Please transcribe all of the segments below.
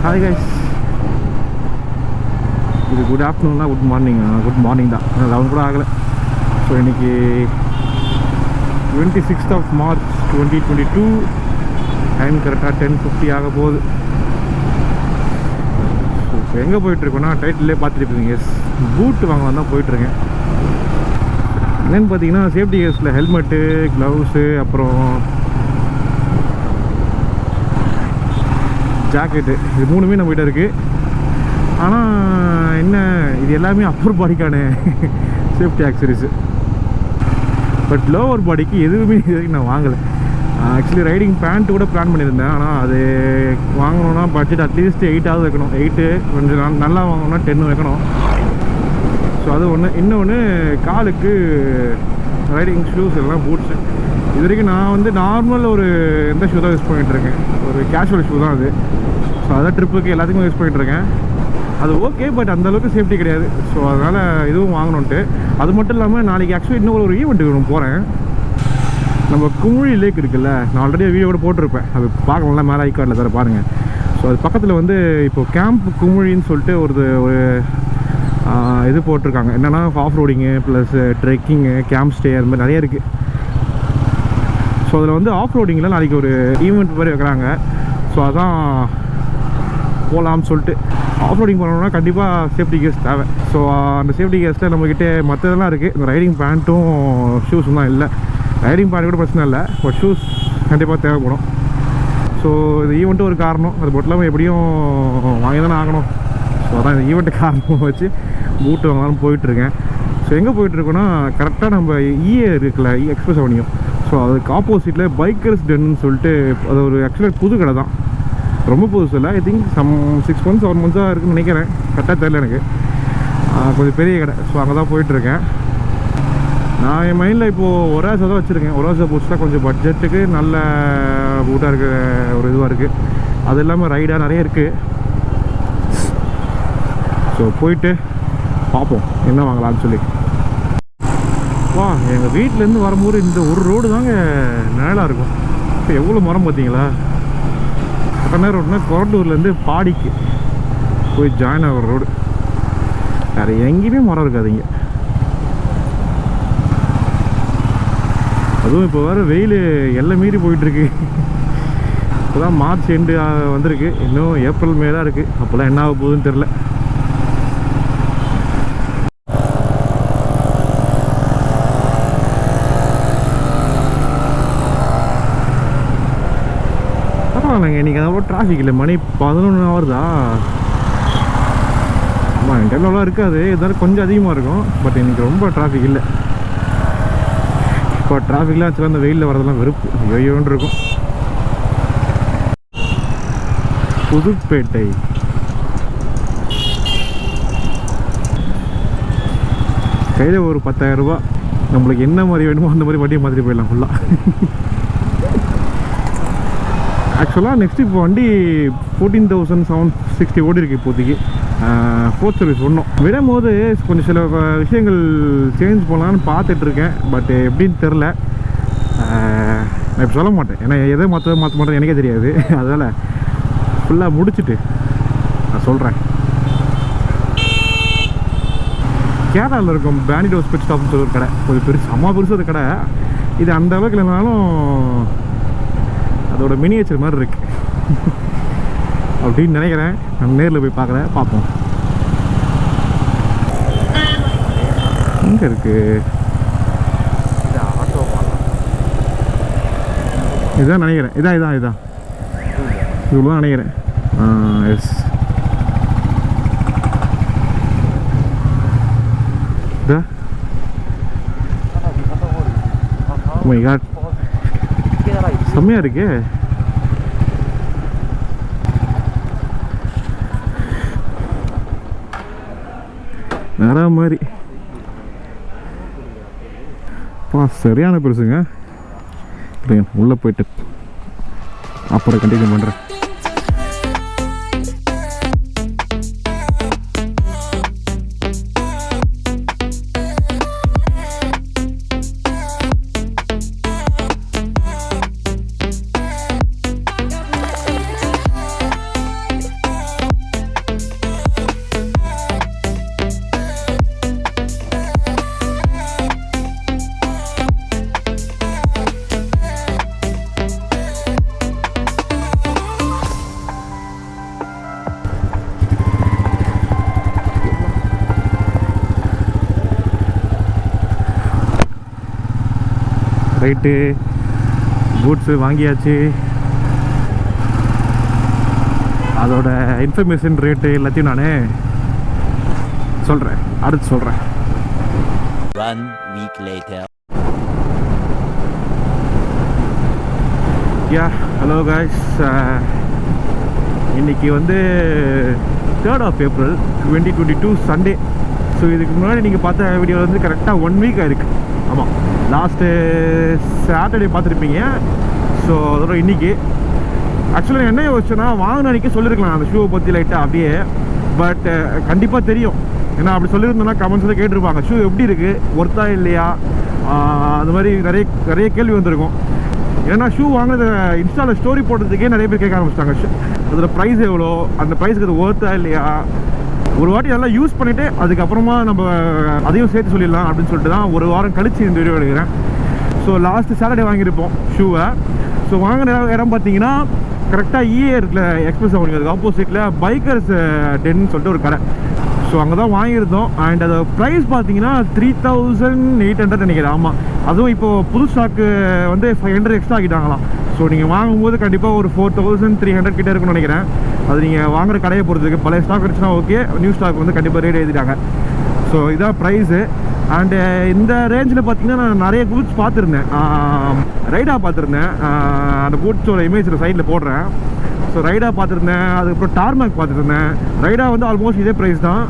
Hi guys. இது good ஆஃப்டர்நூன்னா good morning தான் 11 கூட ஆகலை. ஸோ இன்றைக்கி 26th of March 2022. டைம் கரெக்டாக 10:50 ஆக போகுது. ஸோ இப்போ எங்கே போயிட்டுருக்கோன்னா டைட்டிலே பார்த்துருப்பீங்க, பூட் வாங்க தான் போயிட்டுருக்கேன். என்னென்னு பார்த்தீங்கன்னா சேஃப்டி கேஸில் ஹெல்மெட்டு, க்ளவுஸு, அப்புறம் ஜாக்கெட்டு, இது மூணுமே நம்மகிட்ட இருக்குது. ஆனால் என்ன, இது எல்லாமே அப்பர் பாடிக்கான சேஃப்டி ஆக்சரிஸு. பட் லோவர் பாடிக்கு எதுவுமே இது வரைக்கும் நான் வாங்கலை. ஆக்சுவலி ரைடிங் பேண்ட்டு கூட பிளான் பண்ணியிருந்தேன். ஆனால் அது வாங்கணுன்னா பட்ஜெட் அட்லீஸ்ட் 8 வைக்கணும். 8 கொஞ்சம் நல்லா வாங்கணுன்னா 10 வைக்கணும். ஸோ அது ஒன்று. இன்னொன்று காலுக்கு ரைடிங் ஷூஸ் எல்லாம் பூட்ஸு. இது வரைக்கும் நான் வந்து நார்மல் ஒரு எந்த ஷூ தான் யூஸ் பண்ணிகிட்ருக்கேன், ஒரு கேஷுவல் ஷூ தான் அது. ஸோ அதான் ட்ரிப்புக்கு எல்லாத்துக்குமே யூஸ் பண்ணிகிட்ருக்கேன். அது ஓகே, பட் அந்தளவுக்கு சேஃப்டி கிடையாது. ஸோ அதனால் இதுவும் வாங்கணுன்ட்டு. அது மட்டும் இல்லாமல் நாளைக்கு ஆக்சுவலி இன்னும் ஒரு ஈவெண்ட்டுக்கு ஒன்று போகிறேன். நம்ம குமிழி லேக் இருக்குல்ல, நான் ஆல்ரெடி வீடியோ கூட போட்டிருப்பேன், அது பார்க்கணும்ல, மேலே ஐக்கார்டில் தர பாருங்கள். ஸோ அது பக்கத்தில் வந்து இப்போது கேம்ப் குமிழின்னு சொல்லிட்டு ஒரு இது போட்டிருக்காங்க. என்னென்னா off roading plus trekking, camp stay, அது மாதிரி நிறைய இருக்குது. ஸோ அதில் வந்து ஆஃப் ரோடிங்கில் நாளைக்கு ஒரு ஈவெண்ட் மாதிரி வைக்கிறாங்க. ஸோ அதான் போகலாம்னு சொல்லிட்டு. ஆஃப் ரோடிங் பண்ணணும்னா கண்டிப்பாக சேஃப்டி கேஸ் தேவை. ஸோ அந்த சேஃப்டி கேஸில் நம்மக்கிட்ட மற்றதெல்லாம் இருக்குது. இந்த ரைடிங் பேண்ட்டும் ஷூஸும் தான் இல்லை. ரைடிங் பேண்ட் கூட பிரச்சனை இல்லை, பட் ஷூஸ் கண்டிப்பாக தேவைப்படும். ஸோ இந்த ஈவெண்ட்டும் ஒரு காரணம். அது மட்டும் இல்லாமல் எப்படியும் வாங்கி தானே ஆகணும். ஸோ அதான் இந்த ஈவெண்ட்டு காரணமாக வச்சு பூட்டு வாங்கலாம்னு போயிட்டுருக்கேன். ஸோ எங்கே போயிட்டுருக்கோன்னா கரெக்டாக நம்ம இருக்குல்ல, எக்ஸ்பிரஸ் அவனியும். ஸோ அதுக்கு ஆப்போசிட்டில் பைக்கர்ஸ் டென்னு சொல்லிட்டு, அது ஒரு ஆக்சுவலாக புது கடை தான், ரொம்ப புதுசு இல்லை. ஐ திங்க் 6 months 7 months இருக்குன்னு நினைக்கிறேன், கரெக்டாக தெரியல எனக்கு. கொஞ்சம் பெரிய கடை. ஸோ அங்கே தான் போயிட்டுருக்கேன். நான் என் மைண்டில் இப்போது ஒராசோ தான் வச்சுருக்கேன். ஒராசோ பூட்ஸ் தான் கொஞ்சம் பட்ஜெட்டுக்கு நல்ல பூட்டாக இருக்கிற ஒரு இதுவாக இருக்குது. அது இல்லாமல் ரைடாக நிறைய இருக்குது. ஸோ போயிட்டு பார்ப்போம் என்ன வாங்கலாம்னு சொல்லி. வா, எங்கள் வீட்டிலேருந்து வரும்போது இந்த ஒரு ரோடு தாங்க நிழலாக இருக்கும். இப்போ எவ்வளோ மரம் பார்த்தீங்களா? கண்ணா ரோடுனா கொரட்டூர்லேருந்து பாடிக்கு போய் ஜாயின் ஆகிற ரோடு. வேறு எங்கேயுமே மரம் இருக்காதுங்க. அதுவும் இப்போ வேறு வெயில் எல்லாம் மீறி போயிட்டுருக்கு. இப்போ தான் மார்ச் எண்டு வந்திருக்கு, இன்னும் ஏப்ரல் மே தான் இருக்குது. அப்போல்லாம் என்ன ஆக போகுதுன்னு தெரில. நாங்கள் இன்றைக்கி அவ்வளோ டிராஃபிக் இல்லை. மணி 11 ஆகுதா? ஆமாம், என் டைம்லலாம் இருக்காது, இருந்தாலும் கொஞ்சம் அதிகமாக இருக்கும். பட் இன்றைக்கி ரொம்ப டிராஃபிக் இல்லை. இப்போ டிராஃபிக்லாம் ஆக்சுவலாக அந்த வெயிலில் வரதெல்லாம் வெறுப்பு, ஐயோன்னு இருக்கும். புதுப்பேட்டை கையில் ஒரு 10,000 ரூபா, நம்மளுக்கு என்ன மாதிரி வேணுமோ அந்த மாதிரி வண்டியை மாற்றிட்டு போயிடலாம் ஃபுல்லாக. ஆக்சுவலாக நெக்ஸ்ட் இப்போ வண்டி 14,760 ஓடி இருக்குது இப்போதைக்கு. 4th சர்வீஸ் ஒன்றும் விடும் போது கொஞ்சம் சில விஷயங்கள் சேஞ்ச் பண்ணலான்னு பார்த்துட்ருக்கேன். பட் எப்படின்னு தெரில. நான் இப்போ சொல்ல மாட்டேன், ஏன்னா எதை மாற்ற மாட்டேன் எனக்கே தெரியாது. அதனால் ஃபுல்லாக முடிச்சுட்டு நான் சொல்கிறேன். கேரளாவில் இருக்கும் பேனிடோஸ் பெட் ஸ்டாப்னு சொல்லி ஒரு கடை, கொஞ்சம் பெருசு, அம்மா பெருசு ஒரு கடை. இது அந்த அளவுக்கு இல்லைனாலும் அதோட மினியேச்சர் மாதிரி இருக்கு அப்படின்னு நினைக்கிறேன். நான் நேரில் போய் பார்ப்போம். எங்கே இருக்கு? இதுதான் நினைக்கிறேன். இதான் இவ்வளோ நினைக்கிறேன். எஸ், மை காட், செம்மையாக இருக்கு. நிறைய மாதிரி சரியான பெருசுங்க. உள்ளே போயிட்டு அப்புறம் கண்டினியூ பண்ணுறேன். ரைட்டு, பூட்ஸு வாங்கியாச்சு. அதோட இன்ஃபர்மேஷன் ரேட்டு எல்லாத்தையும் நான் சொல்கிறேன், அடுத்து சொல்கிறேன். 1 week later. ஹலோ காய்ஸ், இன்றைக்கி வந்து 3rd of April 2022 Sunday. So இதுக்கு முன்னாடி நீங்கள் பார்த்த வீடியோ வந்து கரெக்டாக 1 வீக் ஆயிருக்கு. ஆமாம், லாஸ்ட்டு சாட்டர்டே பார்த்துருப்பீங்க. ஸோ அதோட இன்றைக்கி ஆக்சுவலாக என்ன யோசிச்சேன்னா, வாங்கின அன்றைக்கி சொல்லியிருக்கலாம் அந்த ஷூவை பற்றி லைட்டாக அப்படியே. பட் கண்டிப்பாக தெரியும், ஏன்னா அப்படி சொல்லியிருந்தோன்னா கமெண்ட்ஸில் கேட்டிருப்பாங்க ஷூ எப்படி இருக்குது, ஒர்த்தா இல்லையா, அந்த மாதிரி நிறைய கேள்வி வந்திருக்கும். ஏன்னா ஷூ வாங்கினது இன்ஸ்டாவில் ஸ்டோரி போடுறதுக்கே நிறைய பேர் கேட்க ஆரம்பிச்சிட்டாங்க. அதில் ப்ரைஸ் எவ்வளோ, அந்த ப்ரைஸுக்கு அது ஒர்த்தா இல்லையா. ஒரு வாட்டி நல்லா யூஸ் பண்ணிவிட்டு அதுக்கப்புறமா நம்ம அதையும் சேர்த்து சொல்லிடலாம் அப்படின்னு சொல்லிட்டு தான் ஒரு வாரம் கழித்து இந்த வீடியோ எடுக்கிறேன். ஸோ லாஸ்ட்டு சாட்டர்டே வாங்கியிருப்போம் ஷூவை. ஸோ வாங்கின இடம் பார்த்தீங்கன்னா கரெக்டாக இஏஆரில் எக்ஸ்பிரஸ் அவங்களுக்கு ஆப்போசிட்டில் பைக்கர்ஸ் டென்னு சொல்லிட்டு ஒரு கடை. ஸோ அங்கே தான் வாங்கியிருந்தோம். அண்ட் அது ப்ரைஸ் பார்த்தீங்கன்னா 3800 நினைக்கிறேன். ஆமாம், அதுவும் இப்போது புது ஸ்டாக்கு வந்து 500 எக்ஸ்ட்ரா ஆகிட்டாங்களாம். ஸோ நீங்கள் வாங்கும்போது கண்டிப்பாக ஒரு 4300 கிட்டே இருக்குன்னு நினைக்கிறேன். அது நீங்கள் வாங்குகிற கடையை பொறுத்ததுக்கு. பழைய ஸ்டாக் இருந்துச்சுன்னா ஓகே, நியூ ஸ்டாக் வந்து கண்டிப்பாக ரேட் எழுதிட்டாங்க. ஸோ இதான் ப்ரைஸு. அண்டு இந்த ரேஞ்சில் பார்த்தீங்கன்னா நான் நிறைய பூட்ஸ் பார்த்துருந்தேன், ரைடாக பார்த்துருந்தேன். அந்த பூட்ஸோட இமேஜில் சைடில் போடுறேன். ஸோ ரைடாக பார்த்துருந்தேன், அதுக்கப்புறம் டார்மேக் பார்த்துருந்தேன். ரைடா வந்து ஆல்மோஸ்ட் இதே ப்ரைஸ் தான்,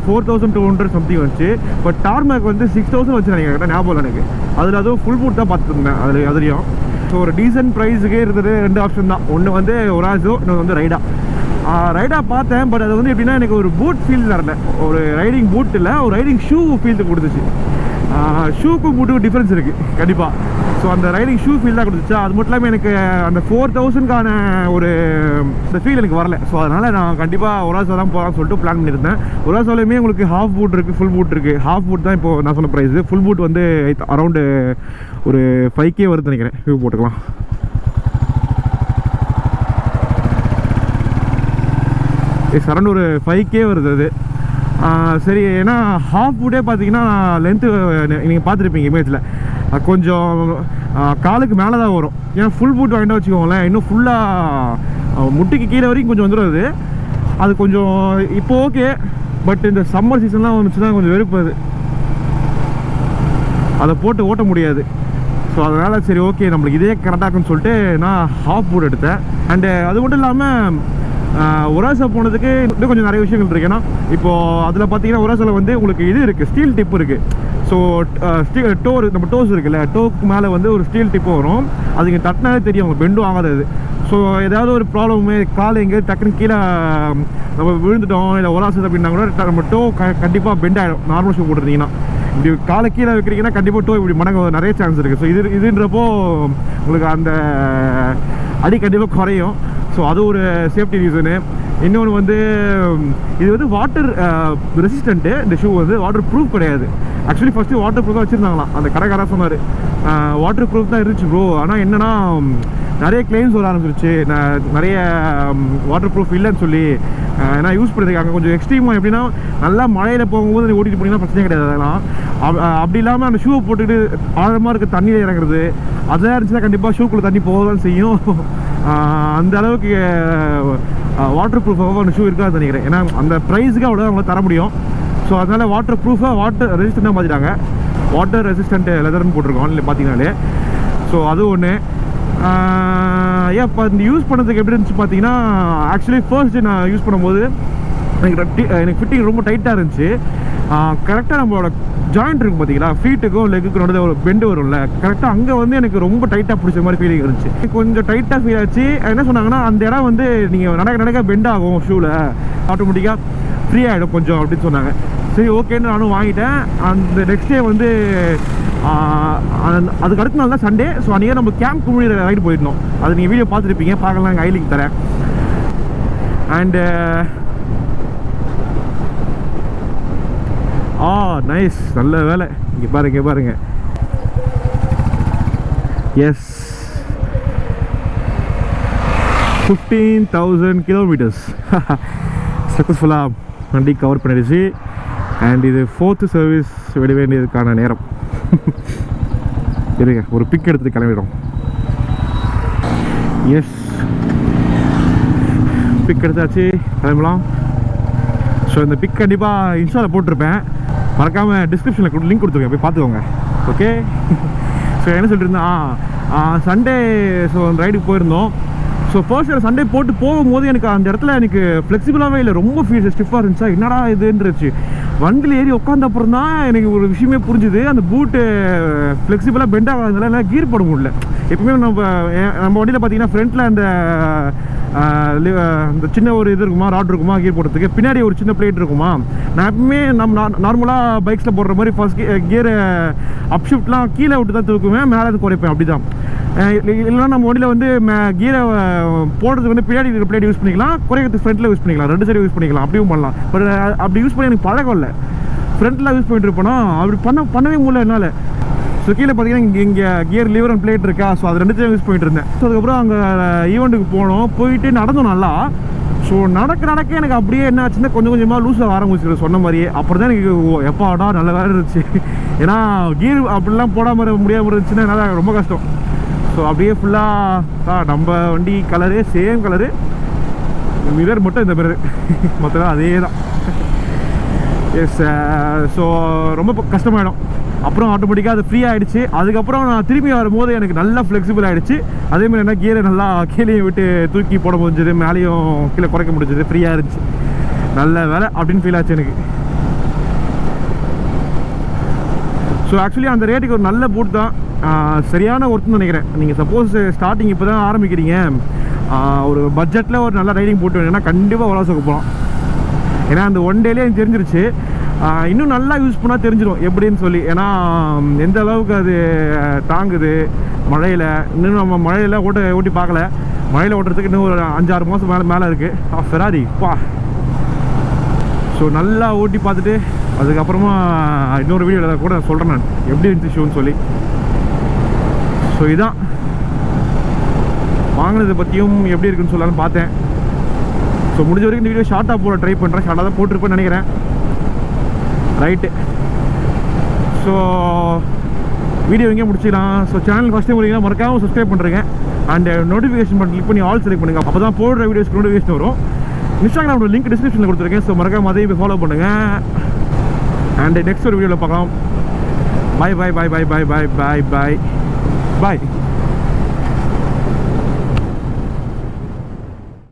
4200 சம்திங் வந்துச்சு. பட் டார்மேக் வந்து 6000 வச்சு நினைக்கிறேன், ஞாபகம் இல்லை எனக்கு. அதில் அதுவும் ஃபுல் பூட் தான் பார்த்துருந்தேன் அதுலேயும். ஸோ ஒரு டீசன்ட் ப்ரைஸுக்கே இருந்தது 2 ஆப்ஷன் தான். ஒன்று வந்து ORAZO, இன்னொன்று வந்து ரைடா பார்த்தேன். பட் அது வந்து எப்படின்னா எனக்கு ஒரு பூட் ஃபீல் தரல, ஒரு ரைடிங் பூட் இல்லை, ஒரு ரைடிங் ஷூ ஃபீல் கொடுத்துச்சு. ஷூக்கும் பூட்டுக்கும் டிஃப்ரென்ஸ் இருக்குது கண்டிப்பாக. ஸோ அந்த ரைடிங் ஷூ ஃபீல் தான் கொடுத்துச்சு. அது மட்டும் இல்லாமல் எனக்கு அந்த 4000க்கான ஒரு இந்த ஃபீல் எனக்கு வரல. ஸோ அதனால் நான் கண்டிப்பாக ORAZO தான் போகலான்னு சொல்லிட்டு பிளான் பண்ணியிருந்தேன். ORAZOலையுமே உங்களுக்கு ஹாஃப் பூட் இருக்குது, ஃபுல் பூட் இருக்குது. ஹாஃப் பூட் தான் இப்போது நான் சொன்ன ப்ரைஸு. ஃபுல் பூட் வந்து அரௌண்டு ஒரு 5K வருது நினைக்கிறேன். ஷூ போட்டுக்கலாம். அரௌண்ட் ஒரு 5K வருது அது. சரி, ஏன்னா ஹாஃப் பூட்டே பார்த்தீங்கன்னா லென்த்து நீங்கள் பார்த்துருப்பீங்க இமேஜில், கொஞ்சம் காலுக்கு மேலே தான் வரும். ஏன்னா ஃபுல் பூட் வாங்கிட்டா வச்சுக்கோங்களேன், இன்னும் ஃபுல்லாக முட்டிக்கு கீழே வரைக்கும் கொஞ்சம் வந்துடும். அது கொஞ்சம் இப்போ ஓகே. பட் இந்த சம்மர் சீசன்லாம் வந்துச்சுன்னா கொஞ்சம் வெறுப்பு, அதை போட்டு ஓட்ட முடியாது. ஸோ அதனால் சரி ஓகே, நம்மளுக்கு இதே கரெக்டாகுன்னு சொல்லிட்டு நான் ஹாஃப் பூட் எடுத்தேன். அண்டு அது மட்டும் இல்லாமல் ORAZO போனதுக்கு இன்னும் கொஞ்சம் நிறைய விஷயங்கள் இருக்குது. ஏன்னா இப்போது அதில் பார்த்தீங்கன்னா ORAZOவில் வந்து உங்களுக்கு இது இருக்குது, ஸ்டீல் டிப் இருக்குது. ஸோ டோர், நம்ம டோஸ் இருக்குல்ல, டோக்கு மேலே வந்து ஒரு ஸ்டீல் டிப்பு வரும். அது இங்கே தட்டினாலே தெரியும், பெண்டும் ஆகாது. ஸோ ஏதாவது ஒரு ப்ராப்ளமே, கால் எங்கேயாவது டக்குன்னு கீழே நம்ம விழுந்துட்டோம் இல்லை ORAZO அப்படின்னா கூட நம்ம டோ கண்டிப்பாக பெண்ட் ஆகிடும். நார்மல் ஷூ போட்டுருந்தீங்கன்னா இப்படி காலை கீழே வைக்கிறீங்கன்னா கண்டிப்பாக டோ இப்படி மடங்க நிறைய சான்ஸ் இருக்குது. ஸோ இதுன்றப்போ உங்களுக்கு அந்த அடி கண்டிப்பாக குறையும். ஸோ அது ஒரு சேஃப்டி ரீசனு. இன்னொன்று வந்து இது வந்து வாட்டர் ரெசிஸ்டண்ட்டு. இந்த ஷூ வந்து வாட்டர் ப்ரூஃப் கிடையாது. ஆக்சுவலி ஃபஸ்ட்டு வாட்டர் ப்ரூஃப் தான் வச்சுருந்தாங்களாம். அந்த கடைக்காரர் சொன்னார் வாட்டர் ப்ரூஃப் தான் இருந்துச்சு ப்ரோ, ஆனால் என்னென்னா நிறைய கிளைம்ஸ் வர ஆரம்பிச்சிருச்சு, நிறைய வாட்டர் ப்ரூஃப் இல்லைன்னு சொல்லி. ஏன்னா யூஸ் பண்ணுறதுக்கு அங்கே கொஞ்சம் எக்ஸ்ட்ரீமாக எப்படின்னா நல்லா மழையில் போகும்போது நீ ஓட்டிகிட்டு போனீங்கன்னா பிரச்சனை கிடையாது. அதெல்லாம் அப்படி இல்லாமல் அந்த ஷூவை போட்டுக்கிட்டு ஆழமாக இருக்க தண்ணியில் இறங்குறது அதெல்லாம் இருந்துச்சுன்னா கண்டிப்பாக ஷூக்குள்ளே தண்ணி போக தான் செய்யும். அந்த அளவுக்கு வாட்டர் ப்ரூஃபாக அந்த ஷூ இருக்காதுன்னு நினைக்கிறேன். ஏன்னா அந்த ப்ரைஸுக்கு அவ்வளோ அவங்கள தர முடியும். ஸோ அதனால் வாட்டர் ப்ரூஃபாக வாட்டர் ரெசிஸ்டண்ட்டாக மாற்றிட்டாங்க. வாட்டர் ரெசிஸ்டண்ட் லெதர்னு போட்டிருக்கோம் இல்லை பார்த்தீங்கன்னாலே. ஸோ அது ஒன்று. இப்போ இந்த யூஸ் பண்ணதுக்கு எப்படி இருந்துச்சு பார்த்தீங்கன்னா, ஆக்சுவலி ஃபர்ஸ்ட் நான் யூஸ் பண்ணும்போது எனக்கு ஃபிட்டிங் ரொம்ப டைட்டாக இருந்துச்சு. கரெக்டாக நம்மளோட ஜாயிண்ட் இருக்கும் பார்த்தீங்களா, ஃபீட்டுக்கும் லெக்குக்கும் நடுவில் ஒரு பெண்டு வரும்ல, கரெக்டாக அங்கே வந்து எனக்கு ரொம்ப டைட்டாக பிடிச்ச மாதிரி ஃபீலிங் இருந்துச்சு. கொஞ்சம் டைட்டாக ஃபீல் ஆச்சு. என்ன சொன்னாங்கன்னா, அந்த இடம் வந்து நீங்கள் நடக்க பெண்ட் ஆகும் ஷூவில், ஆட்டோமேட்டிக்காக ஃப்ரீ ஆகிடும் கொஞ்சம் அப்படின்னு சொன்னாங்க. சரி ஓகேன்னு நானும் வாங்கிட்டேன். அந்த நெக்ஸ்ட் டே வந்து அதுக்கு அடுத்த நாள் தான் சண்டே. ஸோ அன்றைக்கி நம்ம கேம்ப் குமிழி ரைடு போயிருந்தோம். அது நீங்கள் வீடியோ பார்த்துருப்பீங்க, பார்க்கலாம், அங்கே ஐலிங்க் தரேன். அண்டு நைஸ், நல்ல வேலை. இங்கே பாருங்க. எஸ், 15,000 கிலோமீட்டர்ஸ் சக்ஸஸ்ஃபுல்லாக வண்டி கவர் பண்ணிடுச்சு. அண்ட் இது 4th சர்வீஸ் விட வேண்டியதுக்கான நேரம். இருங்க ஒரு பிக் எடுத்துட்டு கிளம்பிடும். எஸ், பிக் எடுத்தாச்சு, கிளம்பலாம். ஸோ இந்த பிக் கண்டிப்பாக இன்ஸ்டாவில் போட்டிருப்பேன், மறக்காமல் டிஸ்கிரிப்ஷனில் லிங்க் கொடுத்துருக்கேன், போய் பார்த்துக்கோங்க. ஓகே. ஸோ என்ன சொல்லிட்டு இருந்தேன், சண்டே ஸோ அந்த ரைடுக்கு போயிருந்தோம். ஸோ ஃபர்ஸ்ட் சண்டே போட்டு போகும்போது எனக்கு அந்த இடத்துல எனக்கு ஃப்ளெக்சிபிளாகவே இல்லை, ரொம்ப ஸ்டிஃபாக இருந்துச்சா, என்னடா இதுன்றுச்சு. வண்டியில் ஏறி உட்காந்த அப்புறம் தான் எனக்கு ஒரு விஷயமே புரிஞ்சுது, அந்த பூட்டு ஃப்ளெக்சிபிளாக பெண்ட் ஆகாதனால என்னால் கீர் போட முடியல. எப்பவுமே நம்ம வண்டியில் பார்த்தீங்கன்னா ஃப்ரண்ட்டில் அந்த சின்ன ஒரு இது இருக்குமா, ராட் இருக்குமா கீர் போடுறதுக்கு, பின்னாடி ஒரு சின்ன பிளேட் இருக்குமா. நான் எப்பவுமே நம்ம நார்மலாக பைக்ஸில் போடுற மாதிரி ஃபர்ஸ்ட் கியர் அப் ஷிஃப்ட்லாம் கீழே விட்டு தான் தூக்குவேன், மேலே அது குறைப்பேன், அப்படி தான். இல்லைனா நம்ம வண்டியில் வந்து கீரை போடுறதுக்கு வந்து பின்னாடி இருக்கிற பிளேட் யூஸ் பண்ணிக்கலாம், குறைக்கிறதுக்கு ஃப்ரண்ட்டில் யூஸ் பண்ணிக்கலாம், 2 சைடு யூஸ் பண்ணிக்கலாம், அப்படியும் பண்ணலாம். பட் அப்படி யூஸ் பண்ணி எனக்கு பழக்கம் இல்லை, ஃப்ரண்ட்டில் யூஸ் பண்ணிட்டு இருப்பேனா அப்படி பண்ணவே முடியல என்னால். ஸோ கீழே பார்த்தீங்கன்னா இங்கே கியர் லிவர் அண்ட் பிளேட் இருக்கா, ஸோ அது 2 யூஸ் பண்ணிட்டு இருந்தேன். ஸோ அதுக்கப்புறம் அங்கே ஈவெண்ட்டுக்கு போயிட்டு நடந்தோம் நல்லா. ஸோ நடக்க எனக்கு அப்படியே என்ன ஆச்சுன்னா கொஞ்சம் கொஞ்சமாக லூஸாக ஆரம்பிச்சிருக்கு சொன்ன மாதிரியே. அப்புறம் தான் எனக்கு எப்பாடா நல்ல வேலை இருந்துச்சு. ஏன்னா கீர் அப்படிலாம் போடாமல் முடியாமல் இருந்துச்சுன்னா என்னால் ரொம்ப கஷ்டம். ஸோ அப்படியே ஃபுல்லாக நம்ம வண்டி கலரு சேம் கலரு, மிரர் மட்டும் இந்த மிரர், மொத்தம் அதே தான். எஸ். ஸோ ரொம்ப கஷ்டமாயிடும். அப்புறம் ஆட்டோமேட்டிக்காக அது ஃப்ரீ ஆகிடுச்சு. அதுக்கப்புறம் நான் திரும்பி வரும்போது எனக்கு நல்லா ஃப்ளெக்சிபிள் ஆகிடுச்சு. அதேமாதிரி என்ன கியரை நல்லா கீழே விட்டு தூக்கி போட முடிஞ்சது, மேலேயும் கீழே குறைக்க முடிஞ்சது, ஃப்ரீயாக இருந்துச்சு. நல்ல வேலை அப்படின்னு ஃபீல் ஆச்சு எனக்கு. ஸோ ஆக்சுவலி அந்த ரேட்டுக்கு ஒரு நல்ல பூட் தான், சரியான ஒர்த்துன்னு நினைக்கிறேன். நீங்கள் சப்போஸ் ஸ்டார்டிங் இப்போ தான் ஆரம்பிக்கிறீங்க, ஒரு பட்ஜெட்டில் ஒரு நல்ல ரைடிங் போட்டு வேணுன்னா கண்டிப்பாக ORAZOக்கு போகலாம். ஏன்னா அந்த ஒன் டேலேயே எனக்கு தெரிஞ்சிருச்சு, இன்னும் நல்லா யூஸ் பண்ணால் தெரிஞ்சிடும் எப்படின்னு சொல்லி. ஏன்னா எந்த அளவுக்கு அது தாங்குது மழையில். இன்னும் நம்ம மழையில் ஓட்டி பார்க்கல, மழையில் ஓட்டுறதுக்கு இன்னும் ஒரு 5-6 மாதம் மேலே இருக்குது. ஃபெராரி பா. ஸோ நல்லா ஓட்டி பார்த்துட்டு அதுக்கப்புறமா இன்னொரு வீடியோவில் கூட சொல்கிறேன் நான் எப்படி இருந்துச்சு ஷோன்னு சொல்லி. ஸோ இதான் வாங்கினதை பற்றியும் எப்படி இருக்குன்னு சொல்லலான்னு பார்த்தேன். ஸோ முடிஞ்ச வரைக்கும் இந்த வீடியோ ஷார்ட்டாக போட ட்ரை பண்ணுறேன், ஷார்ட்டாக தான் போட்டிருப்பேன்னு நினைக்கிறேன். ரைட்டு. ஸோ வீடியோ எங்கேயும் முடிச்சிடலாம். ஸோ சேனல் ஃபஸ்ட் டைம் வரீங்கன்னா மறக்காமல் சப்ஸ்கிரைப் பண்ணுறேங்க, அண்ட் நோட்டிஃபிகேஷன் பட்டன் கிளிக் பண்ணி ஆல் செலக்ட் பண்ணுங்கள். அப்போ தான் போடுற வீடியோஸ்க்கு நோட்டிஃபிகேஷன் வரும். இன்ஸ்டாகிராமோட லிங்க் டிஸ்கிரிப்ஷனில் கொடுத்துருக்கேன், ஸோ மறக்காம அதையும் ஃபாலோ பண்ணுங்கள். அண்ட் நெக்ஸ்ட் ஒரு வீடியோவில் பார்க்கலாம். பாய் பாய் பாய் பாய் பாய் பாய் பாய் பாய் பாய்.